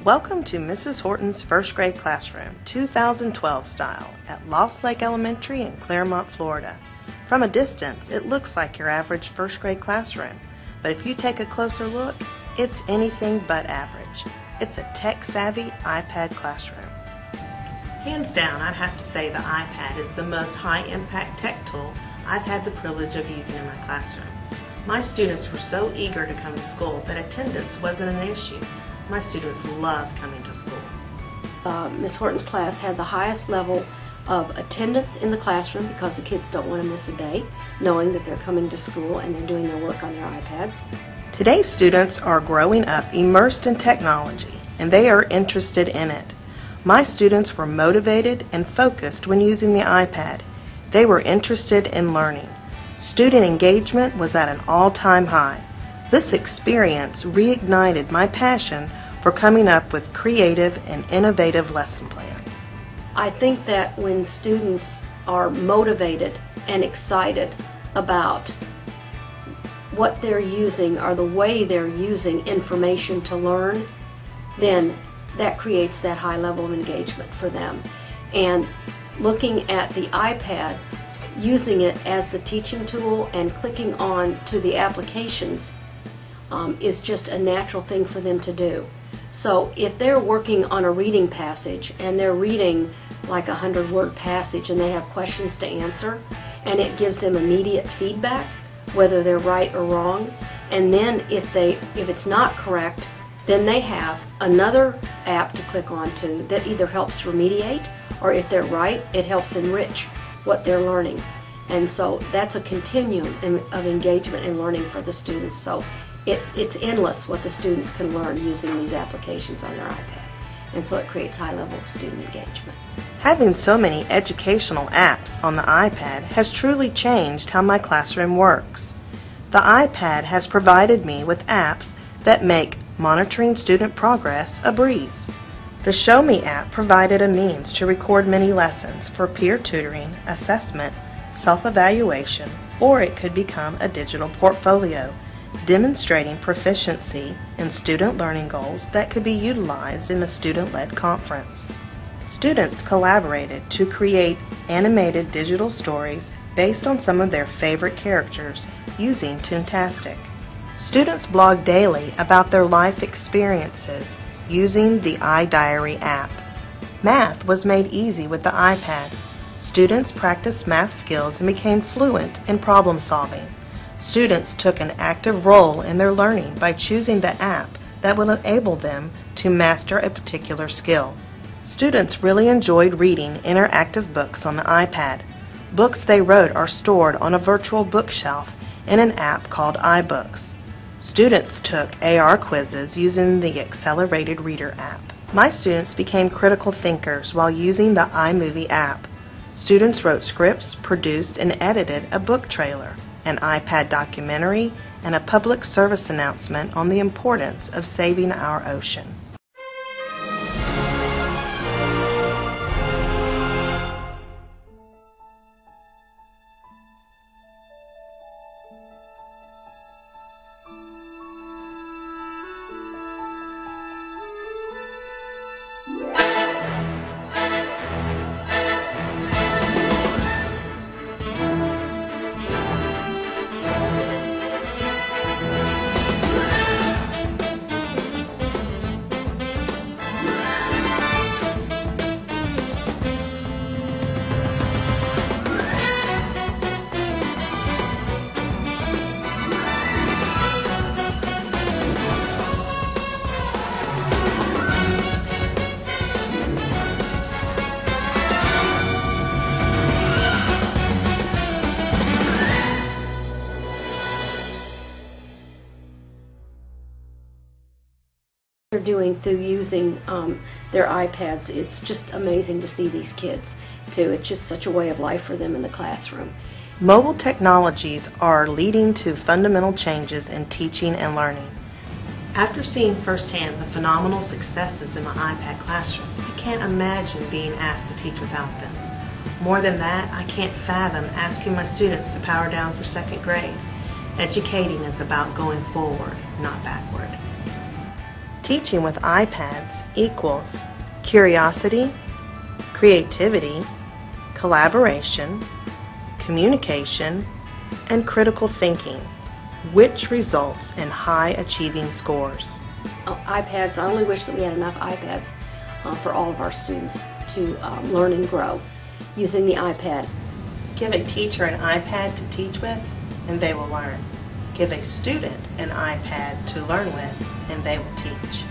Welcome to Mrs. Horton's first grade classroom, 2012 style, at Lost Lake Elementary in Claremont, Florida. From a distance, it looks like your average first grade classroom, but if you take a closer look, it's anything but average. It's a tech-savvy iPad classroom. Hands down, I'd have to say the iPad is the most high-impact tech tool I've had the privilege of using in my classroom. My students were so eager to come to school that attendance wasn't an issue. My students love coming to school. Ms. Horton's class had the highest level of attendance in the classroom because the kids don't want to miss a day, knowing that they're coming to school and they're doing their work on their iPads. Today's students are growing up immersed in technology, and they are interested in it. My students were motivated and focused when using the iPad. They were interested in learning. Student engagement was at an all-time high. This experience reignited my passion for coming up with creative and innovative lesson plans. I think that when students are motivated and excited about what they're using or the way they're using information to learn, then that creates that high level of engagement for them. And looking at the iPad, using it as the teaching tool and clicking on to the applications is just a natural thing for them to do. So if they're working on a reading passage and they're reading like a 100-word passage and they have questions to answer, and it gives them immediate feedback whether they're right or wrong, and then if it's not correct, then they have another app to click on to that either helps remediate, or if they're right, it helps enrich what they're learning. And so that's a continuum of engagement and learning for the students. So it's endless what the students can learn using these applications on their iPad. And so it creates high level of student engagement. Having so many educational apps on the iPad has truly changed how my classroom works. The iPad has provided me with apps that make monitoring student progress a breeze. The Show Me app provided a means to record many lessons for peer tutoring, assessment, self-evaluation, or it could become a digital portfolio, demonstrating proficiency in student learning goals that could be utilized in a student-led conference. Students collaborated to create animated digital stories based on some of their favorite characters using Toontastic. Students blog daily about their life experiences using the iDiary app. Math was made easy with the iPad. Students practiced math skills and became fluent in problem solving. Students took an active role in their learning by choosing the app that would enable them to master a particular skill. Students really enjoyed reading interactive books on the iPad. Books they wrote are stored on a virtual bookshelf in an app called iBooks. Students took AR quizzes using the Accelerated Reader app. My students became critical thinkers while using the iMovie app. Students wrote scripts, produced, and edited a book trailer, an iPad documentary, and a public service announcement on the importance of saving our ocean. They're doing through using their iPads. It's just amazing to see these kids too. It's just such a way of life for them in the classroom. Mobile technologies are leading to fundamental changes in teaching and learning. After seeing firsthand the phenomenal successes in my iPad classroom, I can't imagine being asked to teach without them. More than that, I can't fathom asking my students to power down for second grade. Educating is about going forward, not backward. Teaching with iPads equals curiosity, creativity, collaboration, communication, and critical thinking, which results in high achieving scores. iPads, I only wish that we had enough iPads for all of our students to learn and grow using the iPad. Give a teacher an iPad to teach with, and they will learn. Give a student an iPad to learn with, and they will teach.